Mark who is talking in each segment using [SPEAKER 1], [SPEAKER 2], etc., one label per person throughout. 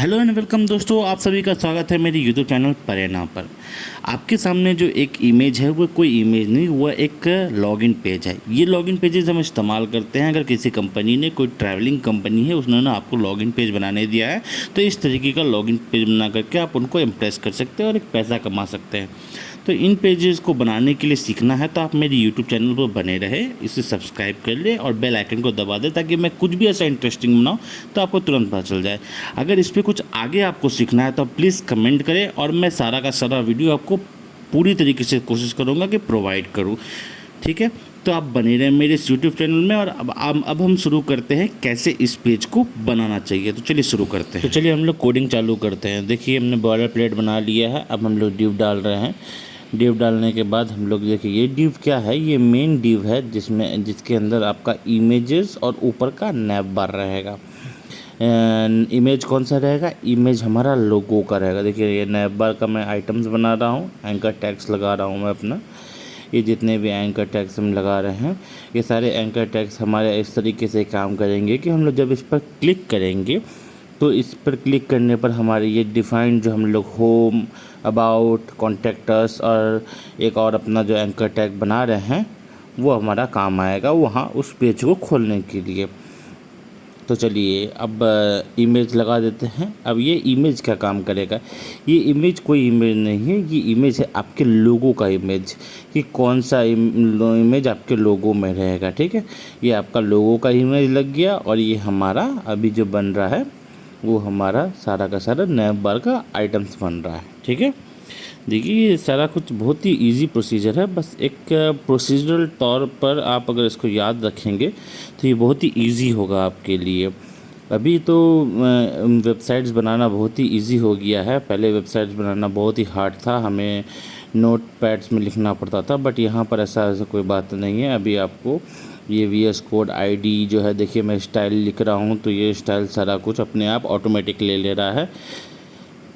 [SPEAKER 1] Hello and welcome दोस्तों, आप सभी का स्वागत है मेरे यूट्यूब चैनल प्रेरणा पर। आपके सामने जो एक इमेज है वो कोई इमेज नहीं, वो एक लॉगिन पेज है। ये लॉगिन पेजेस हम इस्तेमाल करते हैं अगर किसी कंपनी ने, कोई ट्रैवलिंग कंपनी है, उसने आपको लॉगिन पेज बनाने दिया है तो इस तरीके का लॉगिन पेज बना करके आप उनको इम्प्रेस कर सकते हैं और एक पैसा कमा सकते हैं। तो इन पेजेस को बनाने के लिए सीखना है तो आप मेरे यूट्यूब चैनल पर बने रहे, इसे सब्सक्राइब कर ले और बेल आइकन को दबा दे ताकि मैं कुछ भी ऐसा इंटरेस्टिंग बनाऊँ तो आपको तुरंत पता चल जाए। अगर इस पर कुछ आगे आपको सीखना है तो प्लीज़ कमेंट करें और मैं सारा का सारा वीडियो आपको पूरी तरीके से कोशिश करूँगा कि प्रोवाइड करूँ। ठीक है, तो आप बने रहें मेरे इस यूट्यूब चैनल में। और अब हम शुरू करते हैं कैसे इस पेज को बनाना चाहिए। तो चलिए शुरू करते हैं। तो चलिए हम लोग कोडिंग चालू करते हैं। देखिए हमने बॉर्डर प्लेट बना लिया है, अब हम लोग डिव डाल रहे हैं। डिव डालने के बाद हम लोग देखिए ये डिव क्या है, ये मेन डिव है जिसके अंदर आपका इमेजेस और ऊपर का नैप बार रहेगा। इमेज कौन सा रहेगा, इमेज हमारा लोगो का रहेगा। देखिए ये नैप बार का मैं आइटम्स बना रहा हूँ, एंकर टैग्स लगा रहा हूँ मैं अपना। ये जितने भी एंकर टैग्स हम लगा रहे हैं ये सारे एंकर टैग्स हमारे इस तरीके से काम करेंगे कि हम लोग जब इस पर क्लिक करेंगे तो इस पर क्लिक करने पर हमारे ये डिफाइंड जो हम लोग होम, अबाउट, कॉन्टैक्टस और एक और अपना जो एंकर टैग बना रहे हैं वो हमारा काम आएगा वहाँ उस पेज को खोलने के लिए। तो चलिए अब इमेज लगा देते हैं। अब ये इमेज क्या काम करेगा, ये इमेज कोई इमेज नहीं है, ये इमेज है आपके लोगो का इमेज कि कौन सा इमेज आपके लोगो में रहेगा। ठीक है, ये आपका लोगो का इमेज लग गया और ये हमारा अभी जो बन रहा है वो हमारा सारा का सारा नैप बार का आइटम्स बन रहा है। ठीक है, देखिए ये सारा कुछ बहुत ही इजी प्रोसीजर है, बस एक प्रोसीजरल तौर पर आप अगर इसको याद रखेंगे तो ये बहुत ही इजी होगा आपके लिए। अभी तो वेबसाइट्स बनाना बहुत ही इजी हो गया है, पहले वेबसाइट्स बनाना बहुत ही हार्ड था, हमें नोट पैड्स में लिखना पड़ता था, बट यहाँ पर ऐसा कोई बात नहीं है। अभी आपको ये VS कोड ID जो है, देखिए मैं स्टाइल लिख रहा हूँ तो ये स्टाइल सारा कुछ अपने आप ऑटोमेटिक ले रहा है।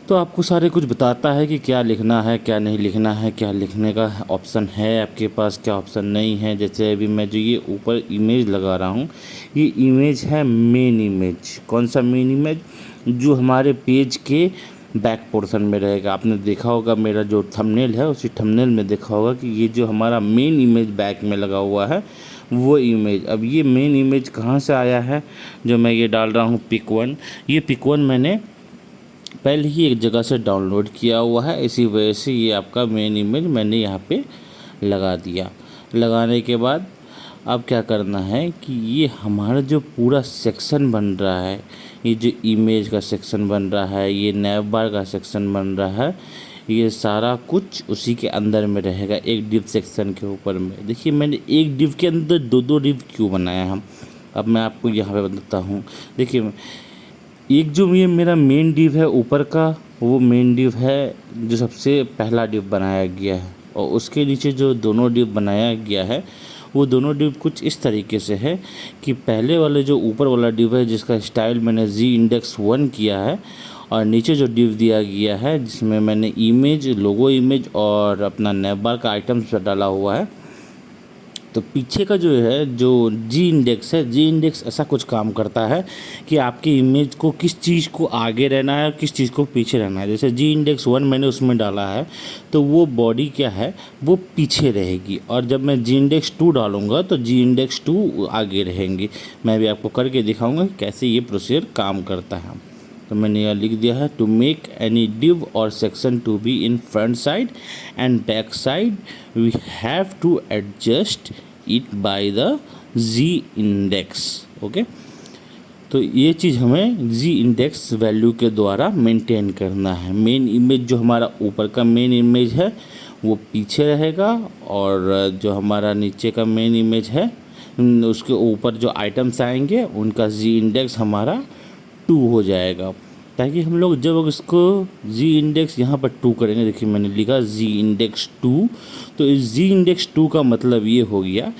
[SPEAKER 1] तो आपको सारे कुछ बताता है कि क्या लिखना है, क्या नहीं लिखना है, क्या लिखने का ऑप्शन है आपके पास, क्या ऑप्शन नहीं है। जैसे अभी मैं जो ये ऊपर इमेज लगा रहा हूँ ये इमेज है मेन इमेज। कौन सा मेन इमेज, जो हमारे पेज के बैक पोर्शन में रहेगा। आपने देखा होगा मेरा जो थंबनेल है उसी थंबनेल में देखा होगा कि ये जो हमारा मेन इमेज बैक में लगा हुआ है वो इमेज। अब ये मेन इमेज कहाँ से आया है, जो मैं ये डाल रहा हूँ पिक1। ये पिक1 मैंने पहले ही एक जगह से डाउनलोड किया हुआ है, इसी वजह से ये आपका मेन इमेज मैंने यहाँ पे लगा दिया। लगाने के बाद अब क्या करना है कि ये हमारा जो पूरा सेक्शन बन रहा है, ये जो इमेज का सेक्शन बन रहा है, ये नैप बार का सेक्शन बन रहा है, ये सारा कुछ उसी के अंदर में रहेगा, एक डिव सेक्शन के ऊपर में। देखिए मैंने एक डिव के अंदर दो डिव क्यों बनाया हम, अब मैं आपको यहाँ पे बताता हूँ। देखिए एक जो ये मेरा मेन डिव है ऊपर का, वो मेन डिव है जो सबसे पहला डिव बनाया गया है, और उसके नीचे जो दोनों डिव बनाया गया है वो दोनों डिव कुछ इस तरीके से है कि पहले वाले जो ऊपर वाला डिव है जिसका स्टाइल मैंने Z-1 किया है, और नीचे जो डिव दिया गया है जिसमें मैंने इमेज, लोगो इमेज और अपना नैप बार का आइटम्स डाला हुआ है। तो पीछे का जो है जो Z-इंडेक्स है, Z-इंडेक्स ऐसा कुछ काम करता है कि आपकी इमेज को किस चीज़ को आगे रहना है और किस चीज़ को पीछे रहना है। जैसे Z-इंडेक्स 1 मैंने उसमें डाला है तो वो बॉडी क्या है वो पीछे रहेगी, और जब मैं Z-इंडेक्स 2 डालूँगा तो Z-इंडेक्स 2 आगे रहेंगी। मैं भी आपको करके दिखाऊँगा कि कैसे ये प्रोसीजर काम करता है। तो मैंने यहाँ लिख दिया है, टू मेक एनी डिव और section to be in front side and back side we have to adjust it by the Z-इंडेक्स। ओके, तो ये चीज़ हमें Z-इंडेक्स वैल्यू के द्वारा मेंटेन करना है। मेन इमेज जो हमारा ऊपर का मेन इमेज है वो पीछे रहेगा, और जो हमारा नीचे का मेन इमेज है उसके ऊपर जो आइटम्स आएंगे उनका Z-इंडेक्स हमारा 2 हो जाएगा, ताकि हम लोग जब इसको Z-इंडेक्स यहाँ पर 2 करेंगे। देखिए मैंने लिखा Z-इंडेक्स 2, तो इस Z-इंडेक्स 2 का मतलब ये हो गया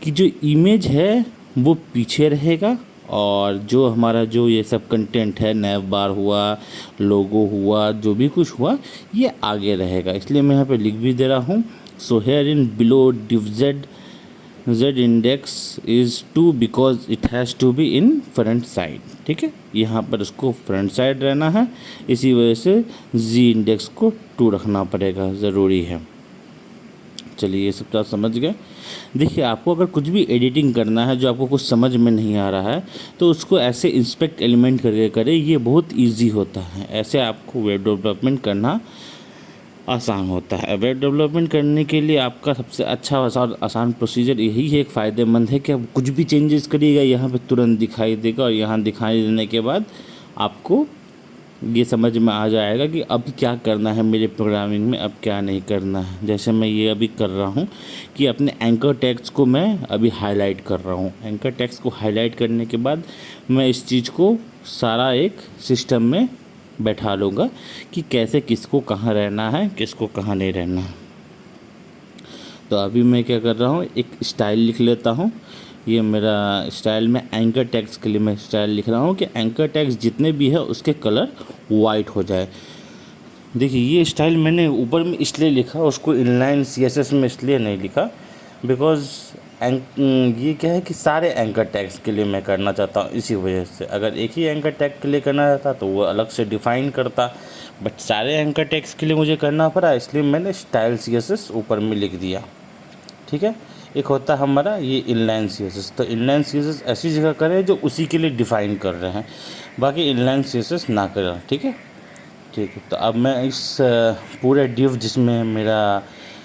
[SPEAKER 1] कि जो इमेज है वो पीछे रहेगा, और जो हमारा जो ये सब कंटेंट है, नैप बार हुआ, लोगो हुआ, जो भी कुछ हुआ, ये आगे रहेगा। इसलिए मैं यहाँ पे लिख भी दे रहा हूँ, so here in below div Z-इंडेक्स is 2 because it has to be in front side. ठीक है। यहाँ पर इसको फ्रंट साइड रहना है, इसी वजह से जी इंडेक्स को 2 रखना पड़ेगा, ज़रूरी है। चलिए ये सब तो आप समझ गए। देखिए आपको अगर कुछ भी एडिटिंग करना है जो आपको कुछ समझ में नहीं आ रहा है तो उसको ऐसे इंस्पेक्ट एलिमेंट करके करें, ये बहुत इजी होता है। ऐसे आपको वेब डेवलपमेंट करना आसान होता है। वेब डेवलपमेंट करने के लिए आपका सबसे अच्छा आसान प्रोसीजर यही है, एक फ़ायदेमंद है कि आप कुछ भी चेंजेस करिएगा यहाँ पे तुरंत दिखाई देगा, और यहाँ दिखाई देने के बाद आपको ये समझ में आ जाएगा कि अब क्या करना है मेरे प्रोग्रामिंग में, अब क्या नहीं करना है। जैसे मैं ये अभी कर रहा हूँ कि अपने एंकर टैग्स को मैं अभी हाईलाइट कर रहा हूँ। एंकर टैग्स को हाईलाइट करने के बाद मैं इस चीज़ को सारा एक सिस्टम में बैठा लूँगा कि कैसे किसको कहाँ रहना है, किसको कहाँ नहीं रहना है। तो अभी मैं क्या कर रहा हूँ, एक स्टाइल लिख लेता हूँ। ये मेरा स्टाइल में एंकर टैग्स के लिए मैं स्टाइल लिख रहा हूँ कि एंकर टैग्स जितने भी है उसके कलर वाइट हो जाए। देखिए ये स्टाइल मैंने ऊपर में इसलिए लिखा, उसको इनलाइन CSS में इसलिए नहीं लिखा बिकॉज ये क्या है कि सारे एंकर टैग्स के लिए मैं करना चाहता हूँ, इसी वजह से। अगर एक ही एंकर टैग के लिए करना चाहता तो वो अलग से डिफ़ाइन करता, बट सारे एंकर टैग्स के लिए मुझे करना पड़ा, इसलिए मैंने स्टाइल CSS ऊपर में लिख दिया। ठीक है। एक होता है हमारा ये इनलाइन CSS, तो इनलाइन CSS ऐसी जगह करें जो उसी के लिए डिफ़ाइन कर रहे हैं, बाकी इनलाइन CSS ना करें। ठीक है। ठीक है। तो अब मैं इस पूरे डिव जिसमें मेरा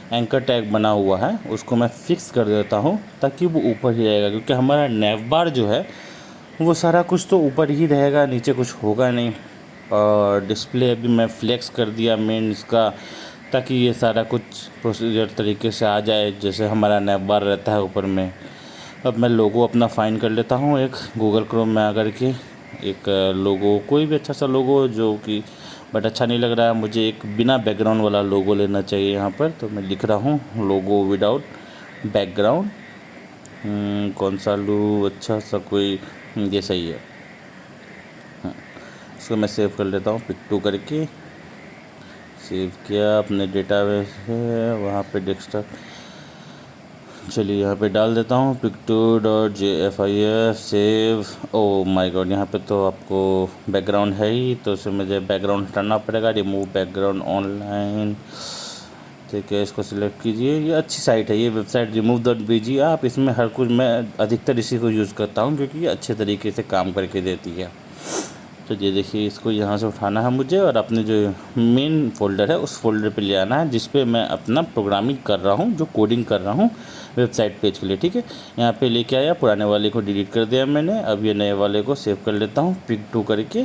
[SPEAKER 1] एंकर टैग बना हुआ है उसको मैं फिक्स कर देता हूँ ताकि वो ऊपर ही रहेगा, क्योंकि हमारा नैव बार जो है वो सारा कुछ तो ऊपर ही रहेगा, नीचे कुछ होगा नहीं। और डिस्प्ले अभी मैं फ्लेक्स कर दिया मेन इसका, ताकि ये सारा कुछ प्रोसीजर तरीके से आ जाए जैसे हमारा नैव बार रहता है ऊपर में। अब मैं लोगो अपना फाइंड कर लेता हूँ, एक गूगल क्रोम में आकर के एक लोगो, कोई भी अच्छा सा लोगो जो कि बट अच्छा नहीं लग रहा है मुझे, एक बिना बैकग्राउंड वाला लोगो लेना चाहिए यहाँ पर। तो मैं लिख रहा हूँ लोगो विदाउट बैकग्राउंड। कौन सा लूँ, अच्छा सा कोई, ये सही है। हाँ, इसको मैं सेव कर लेता हूँ, पिक2 करके सेव किया, अपने डेटाबेस है वहाँ पे डेस्कटॉप। चलिए यहाँ पे डाल देता हूँ pic2.jfif save. Oh my God, यहाँ पे तो आपको बैकग्राउंड है ही, तो उसे मुझे बैकग्राउंड हटाना पड़ेगा। रिमूव बैकग्राउंड ऑनलाइन, ठीक है, इसको सिलेक्ट कीजिए। ये अच्छी साइट है ये वेबसाइट remove.bg। आप इसमें हर कुछ, मैं अधिकतर इसी को यूज़ करता हूँ क्योंकि ये अच्छे तरीके से काम करके देती है। तो ये देखिए इसको यहाँ से उठाना है मुझे और अपने जो मेन फोल्डर है उस फोल्डर पे ले आना है जिस पे मैं अपना प्रोग्रामिंग कर रहा हूँ, जो कोडिंग कर रहा हूँ वेबसाइट पेज के लिए। ठीक है, यहाँ पे लेके आया, पुराने वाले को डिलीट कर दिया मैंने। अब ये नए वाले को सेव कर लेता हूँ pic2 करके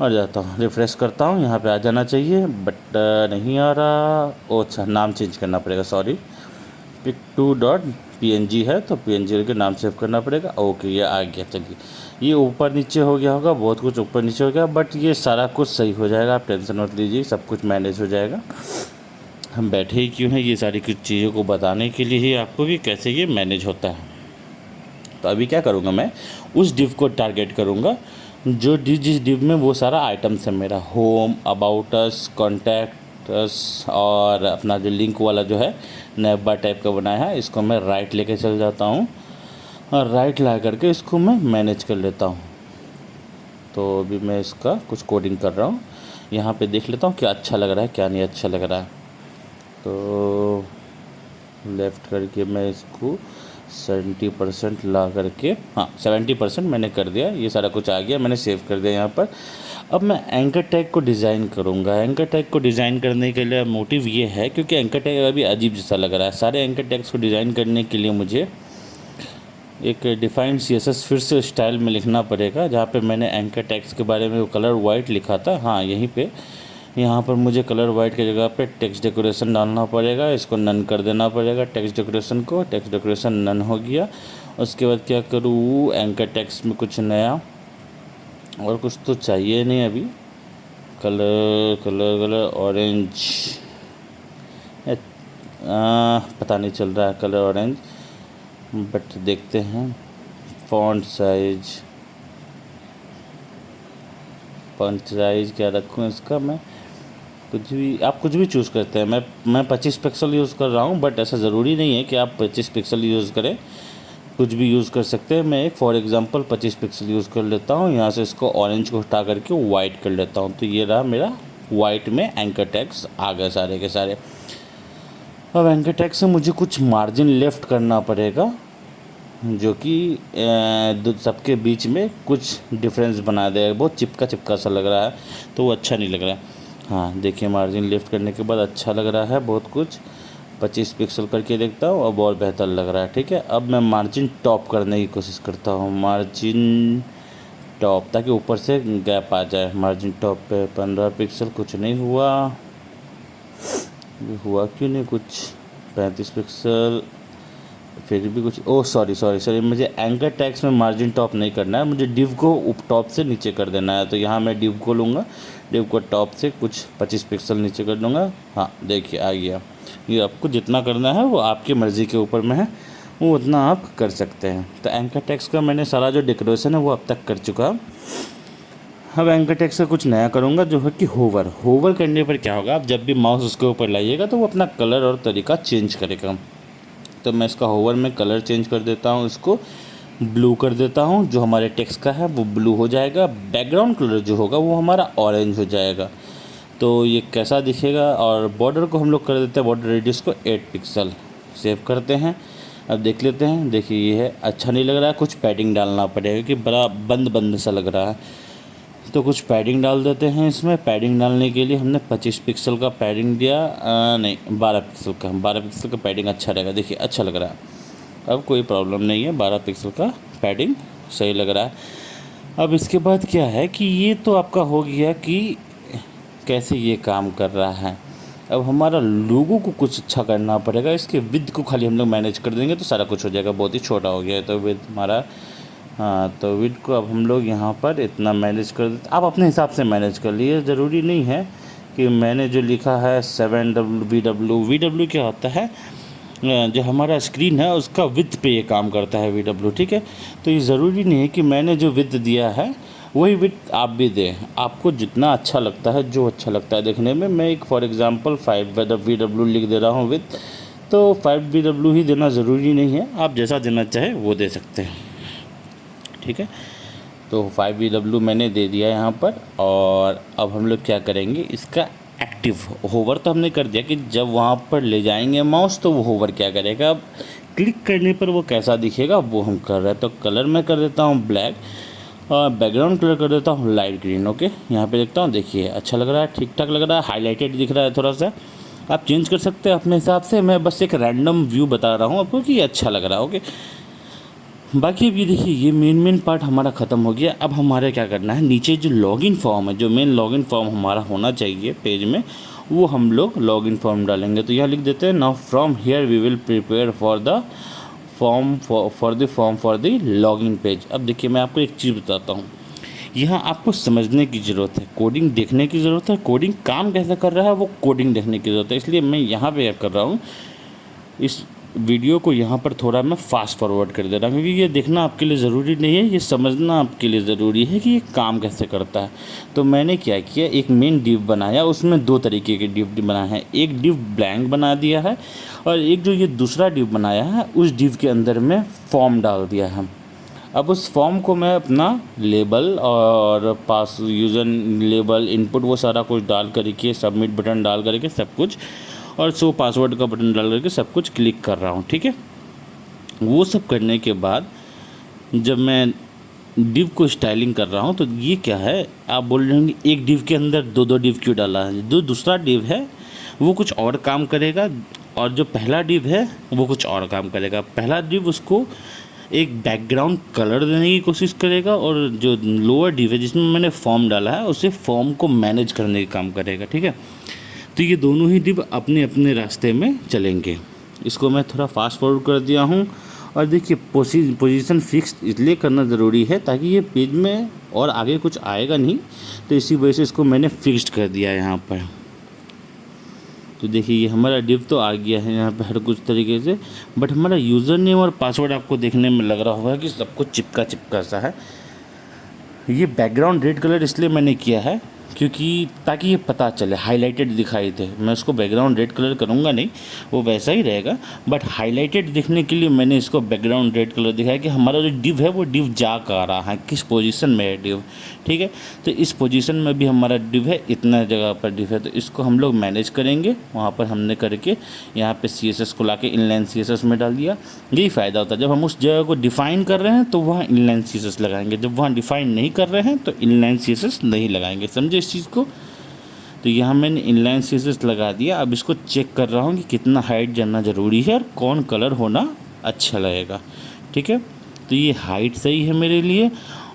[SPEAKER 1] और जाता हूँ, रिफ़्रेश करता हूँ। यहाँ पे आ जाना चाहिए बट नहीं आ रहा। ओ अच्छा, नाम चेंज करना पड़ेगा, सॉरी, pic2.png है तो png के नाम सेव करना पड़ेगा। ओके, ये आ गया। चलिए, ये ऊपर नीचे हो गया होगा, बहुत कुछ ऊपर नीचे हो गया, बट ये सारा कुछ सही हो जाएगा, आप टेंशन मत लीजिए, सब कुछ मैनेज हो जाएगा। हम बैठे ही क्यों हैं, ये सारी कुछ चीज़ों को बताने के लिए ही आपको कि कैसे ये मैनेज होता है। तो अभी क्या करूँगा, मैं उस डिव को टारगेट करूँगा जो जिस डिव में वो सारा आइटम्स है मेरा, home, about us, contact us, और अपना जो लिंक वाला जो है नैव बार टाइप का बनाया है, इसको मैं राइट लेके चल जाता हूँ और राइट ला करके इसको मैं मैनेज कर लेता हूँ। तो अभी मैं इसका कुछ कोडिंग कर रहा हूँ, यहाँ पे देख लेता हूँ क्या अच्छा लग रहा है क्या नहीं अच्छा लग रहा है। तो लेफ़्ट करके मैं इसको 70% ला करके, हाँ 70% मैंने कर दिया, ये सारा कुछ आ गया, मैंने सेव कर दिया यहाँ पर। अब मैं एंकर टैग को डिज़ाइन करूँगा। एंकर टैग को डिज़ाइन करने के लिए मोटिव ये है क्योंकि एंकर टैग अभी अजीब जैसा लग रहा है। सारे एंकर टैग्स को डिज़ाइन करने के लिए मुझे एक डिफाइंड CSS फिर से स्टाइल में लिखना पड़ेगा, जहाँ पे मैंने एंकर टैग्स के बारे में वो कलर वाइट लिखा था, हाँ यहीं पे, यहाँ पर मुझे कलर वाइट की जगह पे टेक्स्ट डेकोरेशन डालना पड़ेगा। इसको नन कर देना पड़ेगा टेक्स्ट डेकोरेशन को। टेक्स्ट डेकोरेशन नन हो गया। उसके बाद क्या करूँ, एंकर टैग्स में कुछ नया और कुछ तो चाहिए नहीं अभी। कलर कलर कलर ऑरेंज, पता नहीं चल रहा है कलर ऑरेंज, बट देखते हैं। फ़ॉन्ट साइज क्या रखूँ इसका, मैं कुछ भी, आप कुछ भी चूज़ करते हैं। मैं 25 पिक्सल यूज़ कर रहा हूँ, बट ऐसा ज़रूरी नहीं है कि आप 25 पिक्सल यूज़ करें। कुछ भी यूज़ कर सकते हैं। मैं एक फॉर एग्जांपल 25 पिक्सल यूज़ कर लेता हूँ। यहाँ से इसको ऑरेंज को हटा करके वाइट कर लेता हूँ। तो ये रहा मेरा वाइट में एंकर टैग्स आ गए सारे के सारे। अब एंकर टैग से मुझे कुछ मार्जिन लेफ्ट करना पड़ेगा, जो कि सबके बीच में कुछ डिफरेंस बना देगा। बहुत चिपका चिपका सा लग रहा है, तो वो अच्छा नहीं लग रहा है। हाँ देखिए, मार्जिन लेफ्ट करने के बाद अच्छा लग रहा है बहुत कुछ। 25 पिक्सल करके देखता हूँ, अब और बेहतर लग रहा है। ठीक है, अब मैं मार्जिन टॉप करने की कोशिश करता हूँ। मार्जिन टॉप, ताकि ऊपर से गैप आ जाए। मार्जिन टॉप पे 15 पिक्सल, कुछ नहीं हुआ। हुआ क्यों नहीं कुछ? 35 पिक्सल, फिर भी कुछ। ओह सॉरी, मुझे एंकर टैग्स में मार्जिन टॉप नहीं करना है, मुझे डिव को टॉप से नीचे कर देना है। तो यहाँ मैं डिव को लूँगा, डिव को टॉप से कुछ 25 पिक्सल नीचे कर दूँगा। हाँ देखिए आ गया। ये आपको जितना करना है वो आपकी मर्ज़ी के ऊपर में है, वो उतना आप कर सकते हैं। तो एंकर टैग्स का मैंने सारा जो डेकोरेशन है वो अब तक कर चुका। अब एंकर टैग्स का कुछ नया करूँगा, जो है कि होवर करने पर क्या होगा, आप जब भी माउस उसके ऊपर लाइएगा तो वो अपना कलर और तरीका चेंज करेगा। तो मैं इसका होवर में कलर चेंज कर देता हूँ, इसको ब्लू कर देता हूँ। जो हमारे टेक्स्ट का है वो ब्लू हो जाएगा, बैकग्राउंड कलर जो होगा वो हमारा ऑरेंज हो जाएगा। तो ये कैसा दिखेगा। और बॉर्डर को हम लोग कर देते हैं, बॉर्डर रेडियस को 8 पिक्सल। सेव करते हैं, अब देख लेते हैं। देखिए ये है, अच्छा नहीं लग रहा है, कुछ पैडिंग डालना पड़ेगा क्योंकि बड़ा बंद बंद सा लग रहा है। तो कुछ पैडिंग डाल देते हैं इसमें। पैडिंग डालने के लिए हमने 25 पिक्सल का पैडिंग दिया, नहीं 12 पिक्सल का। 12 पिक्सल का पैडिंग अच्छा रहेगा। देखिए अच्छा लग रहा है, अब कोई प्रॉब्लम नहीं है, 12 पिक्सल का पैडिंग सही लग रहा है। अब इसके बाद क्या है कि ये तो आपका हो गया कि कैसे ये काम कर रहा है। अब हमारा लोगों को कुछ अच्छा करना पड़ेगा। इसके विड्थ को खाली हम लोग मैनेज कर देंगे तो सारा कुछ हो जाएगा। बहुत ही छोटा हो गया है तो विड्थ हमारा, हाँ तो विड्थ को अब हम लोग यहाँ पर इतना मैनेज कर देते। आप अपने हिसाब से मैनेज कर लिए, ज़रूरी नहीं है कि मैंने जो लिखा है 7W क्या होता है, जो हमारा स्क्रीन है उसका विड्थ पे ये काम करता है VW। ठीक है, तो ये ज़रूरी नहीं है कि मैंने जो विड्थ दिया है वही विड्थ आप भी दें। आपको जितना अच्छा लगता है, जो अच्छा लगता है देखने में। मैं एक फॉर एग्ज़ाम्पल 5W लिख दे रहा हूँ विड्थ, तो 5W ही देना ज़रूरी नहीं है, आप जैसा देना चाहे वो दे सकते हैं। ठीक है, तो 5W मैंने दे दिया यहाँ पर। और अब हम लोग क्या करेंगे, इसका एक्टिव होवर तो हमने कर दिया कि जब वहाँ पर ले जाएंगे माउस तो वो होवर क्या करेगा। अब क्लिक करने पर वो कैसा दिखेगा वो हम कर रहे हैं। तो कलर मैं कर देता हूँ ब्लैक, और बैकग्राउंड कलर कर देता हूँ लाइट ग्रीन। ओके, यहाँ पे देखता हूँ, देखिए अच्छा लग रहा है, ठीक ठाक लग रहा है, हाईलाइटेड दिख रहा है थोड़ा सा। आप चेंज कर सकते हैं अपने हिसाब से, मैं बस एक रैंडम व्यू बता रहा हूँ आपको कि अच्छा लग रहा है। ओके, बाकी अब ये देखिए, ये मेन पार्ट हमारा ख़त्म हो गया। अब हमारे क्या करना है, नीचे जो लॉगिन फॉर्म है, जो मेन लॉगिन फॉर्म हमारा होना चाहिए पेज में, वो हम लोग लॉगिन फॉर्म डालेंगे। तो यहाँ लिख देते हैं, now from here we will prepare for the form for the login page. अब देखिए मैं आपको एक चीज़ बताता हूँ, यहाँ आपको समझने की ज़रूरत है, कोडिंग देखने की ज़रूरत है, कोडिंग काम कैसे कर रहा है वो कोडिंग देखने की ज़रूरत है। इसलिए मैं यहाँ पे क्या कर रहा हूँ, इस वीडियो को यहाँ पर थोड़ा मैं फास्ट फॉरवर्ड कर दे रहा हूँ, क्योंकि ये देखना आपके लिए ज़रूरी नहीं है, ये समझना आपके लिए ज़रूरी है कि ये काम कैसे करता है। तो मैंने क्या किया, एक मेन डिव बनाया, उसमें दो तरीके के डिव बनाए हैं। एक डिव ब्लैंक बना दिया है, और एक जो ये दूसरा डिव बनाया है उस डिव के अंदर में फॉर्म डाल दिया है। अब उस फॉर्म को मैं अपना लेबल और पास यूज़र लेबल इनपुट वो सारा कुछ डाल करके, सबमिट बटन डाल करके सब कुछ, और शो पासवर्ड का बटन डाल करके सब कुछ क्लिक कर रहा हूँ। ठीक है, वो सब करने के बाद जब मैं डिव को स्टाइलिंग कर रहा हूँ, तो ये क्या है, आप बोल रहे होंगे एक डिव के अंदर दो डिव क्यों डाला है। जो दूसरा डिव है वो कुछ और काम करेगा, और जो पहला डिव है वो कुछ और काम करेगा। पहला डिव उसको एक बैकग्राउंड कलर देने की कोशिश करेगा, और जो लोअर डिव है जिसमें मैंने फॉर्म डाला है उसे फॉर्म को मैनेज करने का काम करेगा। ठीक है, तो ये दोनों ही डिव अपने अपने रास्ते में चलेंगे। इसको मैं थोड़ा फास्ट फॉरवर्ड कर दिया हूँ। और देखिए पोजीशन फिक्स इसलिए करना ज़रूरी है ताकि ये पेज में और आगे कुछ आएगा नहीं, तो इसी वजह से इसको मैंने फिक्स्ड कर दिया है यहाँ पर। तो देखिए ये हमारा डिव तो आ गया है यहाँ पे हर कुछ तरीके से, बट हमारा यूज़र नेम और पासवर्ड आपको देखने में लग रहा होगा कि सब कुछ चिपका चिपका सा है। ये बैकग्राउंड रेड कलर इसलिए मैंने किया है क्योंकि ताकि ये पता चले, हाइलाइटेड दिखाई दे। मैं उसको बैकग्राउंड रेड कलर करूँगा नहीं, वो वैसा ही रहेगा, बट हाइलाइटेड दिखने के लिए मैंने इसको बैकग्राउंड रेड कलर दिखाया कि हमारा जो डिव है वो डिव जा का आ रहा है, किस पोजीशन में है डिव। ठीक है, तो इस पोजीशन में भी हमारा डिव है, इतना जगह पर डिव है, तो इसको हम लोग मैनेज करेंगे। वहाँ पर हमने करके यहाँ पे CSS को लाके इनलाइन CSS में डाल दिया। यही फ़ायदा होता है, जब हम उस जगह को डिफ़ाइन कर रहे हैं तो वहाँ इनलाइन CSS लगाएंगे, जब वहाँ डिफ़ाइन नहीं कर रहे हैं तो इनलाइन CSS नहीं लगाएंगे। समझे इस चीज़ को? तो यहाँ मैंने इनलाइन CSS लगा दिया। अब इसको चेक कर रहा हूँ कि कितना हाइट जानना ज़रूरी है और कौन कलर होना अच्छा लगेगा। ठीक है, तो ये हाइट सही है मेरे लिए।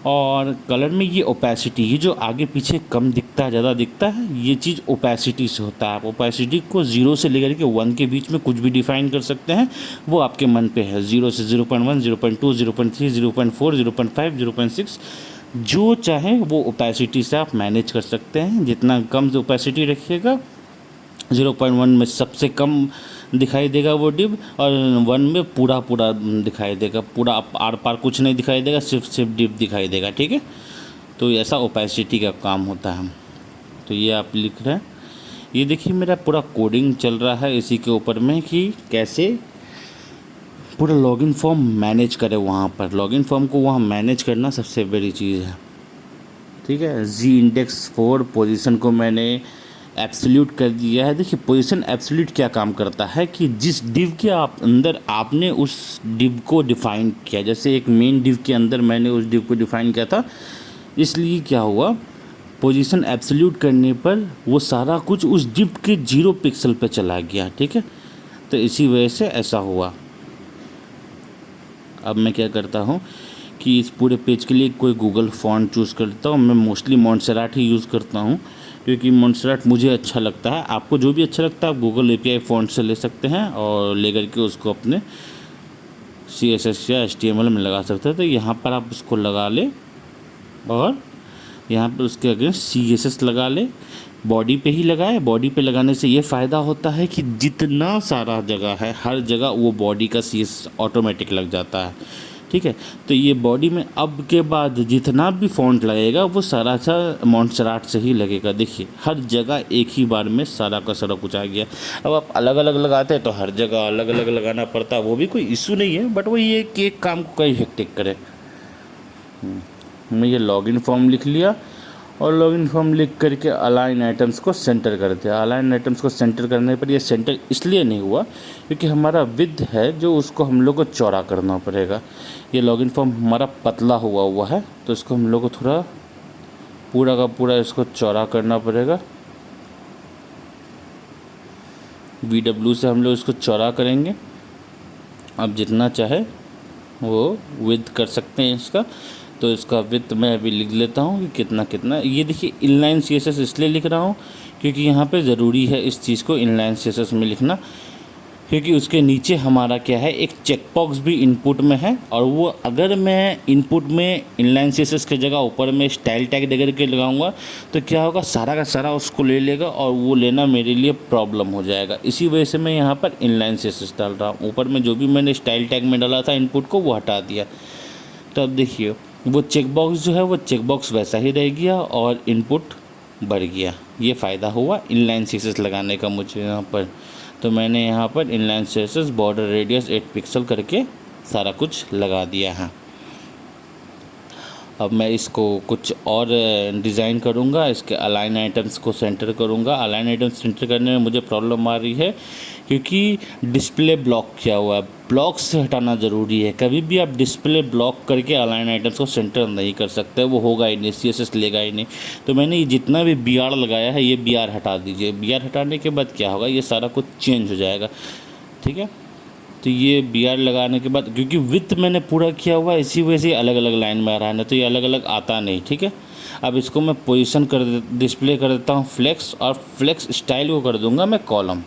[SPEAKER 1] और कलर में ये ओपेसिटी, ये जो आगे पीछे कम दिखता है ज़्यादा दिखता है, ये चीज़ ओपेसिटी से होता है। आप ओपेसिटी को 0 से लेकर के 1 के बीच में कुछ भी डिफ़ाइन कर सकते हैं, वो आपके मन पे है। 0 से 0.1, 0.2, 0.3, 0.4, 0.5, 0.6, जो चाहे वो ओपेसिटी से आप मैनेज कर सकते हैं। जितना कम ओपेसिटी रखिएगा, 0.1 में सबसे कम दिखाई देगा वो डिव, और 1 में पूरा पूरा दिखाई देगा, पूरा आर पार कुछ नहीं दिखाई देगा, सिर्फ डिव दिखाई देगा। ठीक है, तो ऐसा ओपेसिटी का काम होता है। तो ये आप लिख रहे हैं, ये देखिए मेरा पूरा कोडिंग चल रहा है इसी के ऊपर में कि कैसे पूरा लॉगिन फॉर्म मैनेज करें। वहाँ पर लॉगिन फॉर्म को वहाँ मैनेज करना सबसे बड़ी चीज़ है। ठीक है, G-index 4 पोजीशन को मैंने एब्सोल्यूट कर दिया है। देखिए पोजीशन एब्सोल्यूट क्या काम करता है कि जिस डिव के अंदर आपने उस डिव को डिफ़ाइन किया, जैसे एक मेन डिव के अंदर मैंने उस डिव को डिफ़ाइन किया था, इसलिए क्या हुआ, पोजीशन एब्सोल्यूट करने पर वो सारा कुछ उस डिव के 0 पिक्सल पे चला गया। ठीक है, तो इसी वजह से ऐसा हुआ। अब मैं क्या करता हूँ कि इस पूरे पेज के लिए कोई गूगल फ़ॉन्ट चूज़ करता हूँ। मैं मोस्टली मॉन्सेराट ही यूज़ करता हूँ, क्योंकि मॉन्सेराट मुझे अच्छा लगता है। आपको जो भी अच्छा लगता है आप गूगल API फ़ॉन्ट से ले सकते हैं और ले करके उसको अपने CSS या HTML में लगा सकते हैं। तो यहाँ पर आप उसको लगा लें और यहाँ पर उसके अगेंस्ट CSS लगा ले। बॉडी पे ही लगाए। बॉडी पे लगाने से ये फ़ायदा होता है कि जितना सारा जगह है हर जगह वो बॉडी का CSS ऑटोमेटिक लग जाता है। ठीक है, तो ये बॉडी में अब के बाद जितना भी फ़ॉन्ट लगेगा वो सारा मॉन्सेराट से ही लगेगा। देखिए हर जगह एक ही बार में सारा का सारा कुछ आ गया। अब आप अलग अलग लगाते हैं तो हर जगह अलग अलग लगाना पड़ता है, वो भी कोई इशू नहीं है, बट वही है कि एक काम को कई हेक्टिक करे। मैं ये लॉगिन फॉर्म लिख लिया और लॉगिन फॉर्म लिख करके अलाइन आइटम्स को सेंटर कर दिया। अलाइन आइटम्स को सेंटर करने पर ये सेंटर इसलिए नहीं हुआ क्योंकि हमारा विड्थ है जो उसको हम लोग को चौड़ा करना पड़ेगा। ये लॉगिन फॉर्म हमारा पतला हुआ है तो इसको हम लोग को थोड़ा पूरा का पूरा इसको चौड़ा करना पड़ेगा। VW से हम लोग इसको चौड़ा करेंगे। आप जितना चाहे वो विड्थ कर सकते हैं इसका। तो इसका विड्थ मैं अभी लिख लेता हूँ कि कितना कितना। ये देखिए इनलाइन CSS इसलिए लिख रहा हूँ क्योंकि यहाँ पे ज़रूरी है इस चीज़ को इनलाइन CSS में लिखना, क्योंकि उसके नीचे हमारा क्या है एक चेकबॉक्स भी इनपुट में है। और वो अगर मैं इनपुट में इनलाइन CSS की जगह ऊपर में स्टाइल टैग दे करके लगाऊंगा तो क्या होगा, सारा का सारा उसको ले लेगा और वो लेना मेरे लिए प्रॉब्लम हो जाएगा। इसी वजह से मैं यहाँ पर इनलाइन CSS डाल रहा हूँ। ऊपर में जो भी मैंने स्टाइल टैग में डाला था इनपुट को वो हटा दिया। तो अब देखिए वो चेकबॉक्स जो है वो चेकबॉक्स वैसा ही रह गया और इनपुट बढ़ गया। ये फ़ायदा हुआ इनलाइन CSS लगाने का मुझे यहाँ पर। तो मैंने यहाँ पर inline CSS border radius 8 pixel करके सारा कुछ लगा दिया है। अब मैं इसको कुछ और डिज़ाइन करूँगा। इसके अलाइन आइटम्स को सेंटर करूँगा। अलाइन आइटम्स सेंटर करने में मुझे प्रॉब्लम आ रही है क्योंकि डिस्प्ले ब्लॉक किया हुआ है। ब्लॉक से हटाना ज़रूरी है। कभी भी आप डिस्प्ले ब्लॉक करके अलाइन आइटम्स को सेंटर नहीं कर सकते, वो होगा ही नहीं, CSS लेगा ही नहीं। तो मैंने ये जितना भी BR लगाया है ये BR हटा दीजिए। BR हटाने के बाद क्या होगा, ये सारा कुछ चेंज हो जाएगा। ठीक है, तो ये BR लगाने के बाद क्योंकि विड्थ मैंने पूरा किया हुआ है इसी वजह से अलग अलग लाइन में आ रहा है, ना तो ये अलग अलग आता नहीं। ठीक है, अब इसको मैं पोजीशन डिस्प्ले कर देता हूँ फ्लेक्स, और फ्लेक्स स्टाइल को कर दूंगा मैं कॉलम।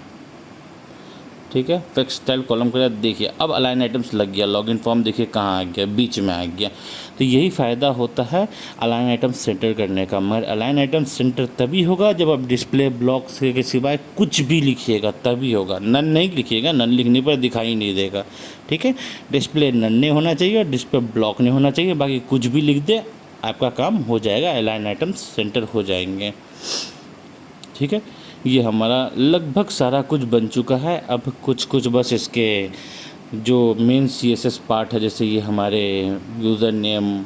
[SPEAKER 1] ठीक है, फ्लेक्स स्टाइल कॉलम कर देखिए अब अलाइन आइटम्स लग गया। लॉगिन फॉर्म देखिए कहाँ आ गया, बीच में आ गया। तो यही फ़ायदा होता है अलाइन आइटम्स सेंटर करने का। मगर अलाइन आइटम्स सेंटर तभी होगा जब आप डिस्प्ले ब्लॉक के सिवाय कुछ भी लिखिएगा, तभी होगा। नन नहीं लिखिएगा, नन लिखने पर दिखाई नहीं देगा। ठीक है, डिस्प्ले नन नहीं होना चाहिए और डिस्प्ले ब्लॉक नहीं होना चाहिए। बाकी कुछ भी लिख दे आपका काम हो जाएगा, अलाइन आइटम्स सेंटर हो जाएंगे। ठीक है, ये हमारा लगभग सारा कुछ बन चुका है। अब कुछ कुछ बस इसके जो मेन CSS पार्ट है, जैसे ये हमारे यूज़र नेम,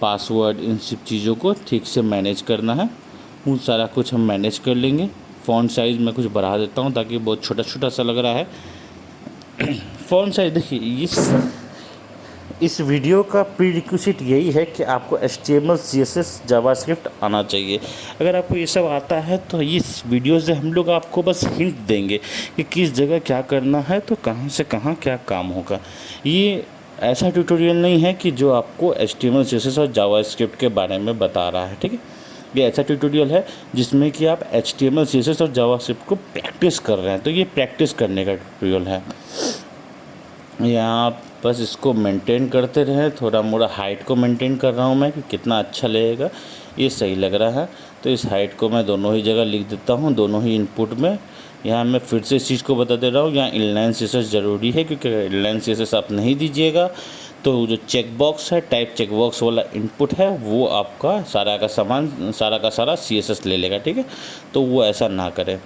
[SPEAKER 1] पासवर्ड, इन सब चीज़ों को ठीक से मैनेज करना है। वो सारा कुछ हम मैनेज कर लेंगे। फ़ॉन्ट साइज़ मैं कुछ बढ़ा देता हूँ ताकि बहुत छोटा छोटा सा लग रहा है। फ़ॉन्ट साइज़ देखिए, इस वीडियो का प्रीरिक्विजिट यही है कि आपको HTML, CSS, जावास्क्रिप्ट आना चाहिए। अगर आपको ये सब आता है तो इस वीडियो से हम लोग आपको बस हिंट देंगे कि किस जगह क्या करना है, तो कहाँ से कहाँ क्या काम होगा। ये ऐसा ट्यूटोरियल नहीं है कि जो आपको HTML, CSS और जावास्क्रिप्ट के बारे में बता रहा है, ठीक है। ये ऐसा ट्यूटोरियल है जिसमें कि आप HTML, CSS और जावास्क्रिप्ट को प्रैक्टिस कर रहे हैं, तो ये प्रैक्टिस करने का ट्यूटोरियल है। यहाँ आप बस इसको मेंटेन करते रहें। थोड़ा मोड़ा हाइट को मेंटेन कर रहा हूँ मैं कि कितना अच्छा लगेगा, ये सही लग रहा है। तो इस हाइट को मैं दोनों ही जगह लिख देता हूँ, दोनों ही इनपुट में। यहाँ मैं फिर से इस चीज़ को बता दे रहा हूँ, यहाँ इनलाइन CSS ज़रूरी है, क्योंकि इनलाइन CSS आप नहीं दीजिएगा तो जो चेक बॉक्स है, टाइप चेक बॉक्स वाला इनपुट है, वो आपका सारा का सारा CSS ले लेगा, ठीक है। तो वो ऐसा ना करें।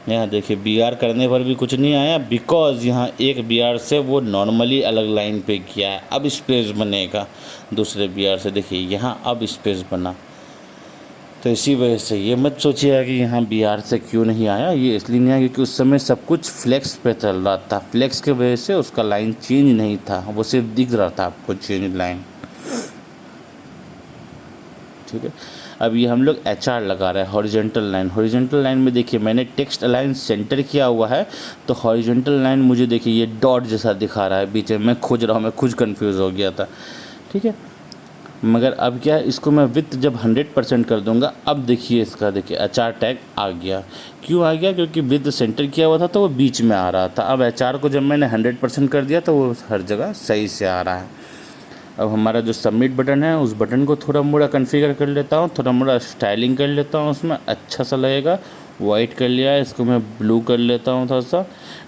[SPEAKER 1] यहाँ देखिए BR करने पर भी कुछ नहीं आया, बिकॉज़ यहाँ एक BR से वो नॉर्मली अलग लाइन पे किया है। अब स्पेस बनेगा दूसरे BR से, देखिए यहाँ अब स्पेस बना। तो इसी वजह से ये मत सोचिएगा कि यहाँ BR से क्यों नहीं आया, ये इसलिए नहीं आया क्योंकि उस समय सब कुछ फ्लेक्स पे चल रहा था। फ्लेक्स की वजह से उसका लाइन चेंज नहीं था, वो सिर्फ दिख रहा था आपको चेंज लाइन, ठीक है। अब ये हम लोग HR लगा रहे हैं, हॉरिजॉन्टल लाइन। हॉरिजॉन्टल लाइन में देखिए मैंने टेक्स्ट अलाइन सेंटर किया हुआ है, तो हॉरिजॉन्टल लाइन मुझे देखिए ये डॉट जैसा दिखा रहा है बीच में। मैं खोज रहा हूँ, मैं खुद कंफ्यूज हो गया था, ठीक है। मगर अब क्या है, इसको मैं विथ जब 100% कर दूंगा, अब देखिए इसका देखिए HR टैग आ गया। क्यों आ गया? क्योंकि विथ सेंटर किया हुआ था तो वो बीच में आ रहा था। अब HR को जब मैंने 100% कर दिया तो वो हर जगह सही से आ रहा है। अब हमारा जो सबमिट बटन है, उस बटन को थोड़ा मोड़ा कॉन्फ़िगर कर लेता हूँ, थोड़ा मोड़ा स्टाइलिंग कर लेता हूँ, उसमें अच्छा सा लगेगा। वाइट कर लिया है, इसको मैं ब्लू कर लेता हूँ थोड़ा सा।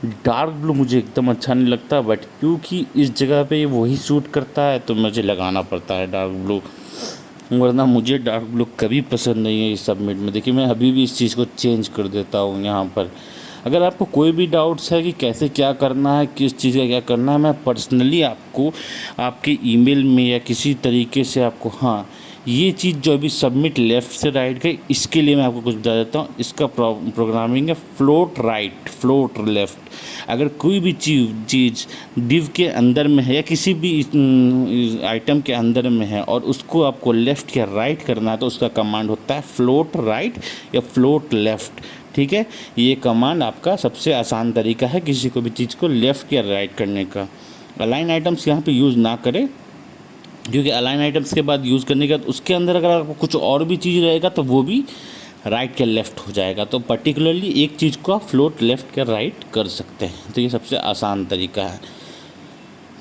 [SPEAKER 1] डार्क ब्लू मुझे एकदम अच्छा नहीं लगता, बट क्योंकि इस जगह पे ये वही सूट करता है तो मुझे लगाना पड़ता है डार्क ब्लू, वरना मुझे डार्क ब्लू कभी पसंद नहीं है इस सबमिट में। देखिए मैं अभी भी इस चीज़ को चेंज कर देता हूँ यहाँ पर। अगर आपको कोई भी डाउट्स है कि कैसे क्या करना है, किस चीज़ का क्या करना है, मैं पर्सनली आपको आपके ईमेल में या किसी तरीके से आपको, हाँ ये चीज़ जो अभी सबमिट लेफ़्ट से राइट गई, इसके लिए मैं आपको कुछ बता देता हूँ। इसका प्रोग्रामिंग है फ्लोट राइट, फ्लोट लेफ़्ट। अगर कोई भी चीज़ डिव के अंदर में है या किसी भी आइटम के अंदर में है और उसको आपको लेफ़्ट या राइट करना है, तो उसका कमांड होता है फ्लोट राइट या फ्लोट लेफ़्ट, ठीक है। ये कमांड आपका सबसे आसान तरीका है किसी को भी चीज़ को लेफ़्ट या राइट करने का। अलाइन आइटम्स यहाँ पे यूज़ ना करें, क्योंकि अलाइन आइटम्स के बाद यूज़ करने के बाद उसके अंदर अगर आपको कुछ और भी चीज़ रहेगा तो वो भी राइट या लेफ़्ट हो जाएगा। तो पर्टिकुलरली एक चीज़ को आप फ्लोट लेफ़्ट या राइट कर सकते हैं, तो ये सबसे आसान तरीका है।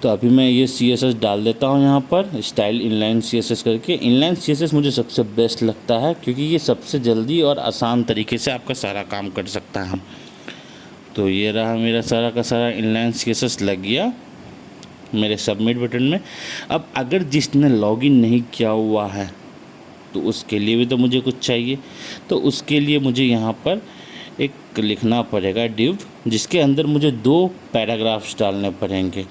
[SPEAKER 1] तो अभी मैं ये CSS डाल देता हूँ यहाँ पर, स्टाइल इनलाइन CSS करके। इनलाइन CSS मुझे सबसे बेस्ट लगता है क्योंकि ये सबसे जल्दी और आसान तरीके से आपका सारा काम कर सकता है। तो ये रहा मेरा सारा का सारा इनलाइन CSS लग गया मेरे सबमिट बटन में। अब अगर जिसने लॉगिन नहीं किया हुआ है तो उसके लिए भी तो मुझे कुछ चाहिए, तो उसके लिए मुझे यहाँ पर एक लिखना पड़ेगा डिव, जिसके अंदर मुझे 2 पैराग्राफ्स डालने पड़ेंगे।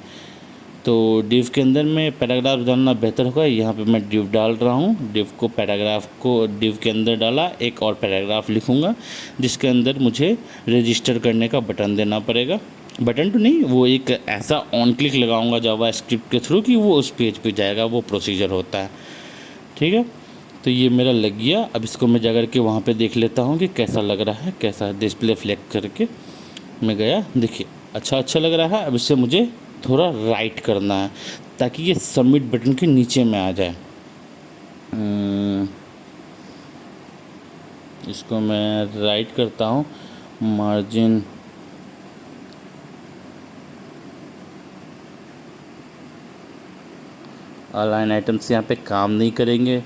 [SPEAKER 1] तो डिव के अंदर में पैराग्राफ डालना बेहतर होगा। यहाँ पे मैं डिव डाल रहा हूँ, डिव को पैराग्राफ को डिव के अंदर डाला, एक और पैराग्राफ लिखूँगा जिसके अंदर मुझे रजिस्टर करने का बटन देना पड़ेगा। बटन तो नहीं, वो एक ऐसा ऑन क्लिक लगाऊंगा जावास्क्रिप्ट के थ्रू कि वो उस पेज पे जाएगा, वो प्रोसीजर होता है, ठीक है। तो ये मेरा लग गया। अब इसको मैं जा कर के वहाँ पे देख लेता हूँ कि कैसा लग रहा है, कैसा डिस्प्ले फ्लैग करके मैं गया, देखिए अच्छा लग रहा है। अब इससे मुझे थोड़ा राइट करना है ताकि ये सबमिट बटन के नीचे में आ जाए। इसको मैं राइट करता हूँ, मार्जिन अलाइन आइटम्स यहाँ पे काम नहीं करेंगे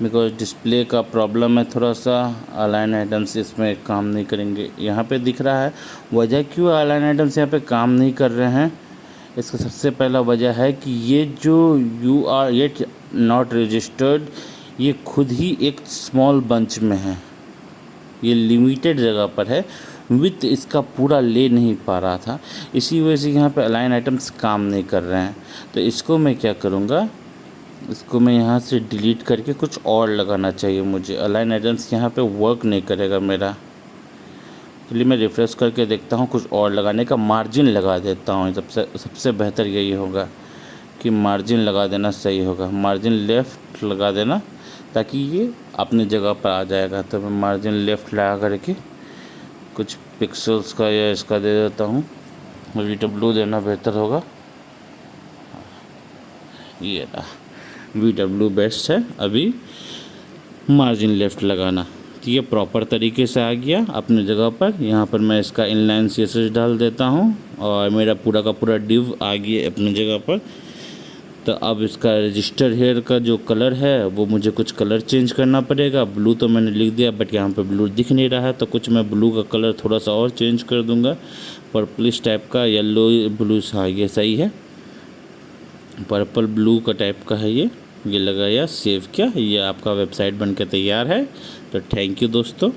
[SPEAKER 1] बिकॉज डिस्प्ले का प्रॉब्लम है थोड़ा सा। अलाइन आइटम्स इसमें काम नहीं करेंगे, यहाँ पे दिख रहा है। वजह क्यों अलाइन आइटम्स यहाँ पे काम नहीं कर रहे हैं, इसका सबसे पहला वजह है कि ये जो you are yet not registered, ये खुद ही एक स्मॉल बंच में है। ये लिमिटेड जगह पर है, विथ इसका पूरा ले नहीं पा रहा था, इसी वजह से यहाँ पे अलाइन आइटम्स काम नहीं कर रहे हैं। तो इसको मैं क्या करूँगा, इसको मैं यहाँ से डिलीट करके कुछ और लगाना चाहिए मुझे। अलाइन आइटम्स यहाँ पे वर्क नहीं करेगा मेरा, इसलिए मैं रिफ़्रेश करके देखता हूँ कुछ और लगाने का। मार्जिन लगा देता हूँ, सबसे बेहतर यही होगा कि मार्जिन लगा देना सही होगा। मार्जिन लेफ़्ट लगा देना ताकि ये अपनी जगह पर आ जाएगा। तो मैं मार्जिन लेफ़्ट लगा करके कुछ पिक्सल्स का या इसका दे देता हूँ, VW देना बेहतर होगा। ये रहा, VW बेस्ट है अभी मार्जिन लेफ़्ट लगाना। तो ये प्रॉपर तरीके से आ गया अपनी जगह पर। यहाँ पर मैं इसका इनलाइन CSS डाल देता हूँ और मेरा पूरा का पूरा डिव आ गया अपनी जगह पर। तो अब इसका रजिस्टर हेयर का जो कलर है वो मुझे कुछ कलर चेंज करना पड़ेगा। ब्लू तो मैंने लिख दिया, बट यहाँ पे ब्लू दिख नहीं रहा है, तो कुछ मैं ब्लू का कलर थोड़ा सा और चेंज कर दूँगा, पर्पलिश टाइप का, येलो ब्लू। हाँ ये सही है, पर्पल ब्लू का टाइप का है ये लगाया, सेव किया, ये आपका वेबसाइट बनके तैयार है। तो थैंक यू दोस्तों।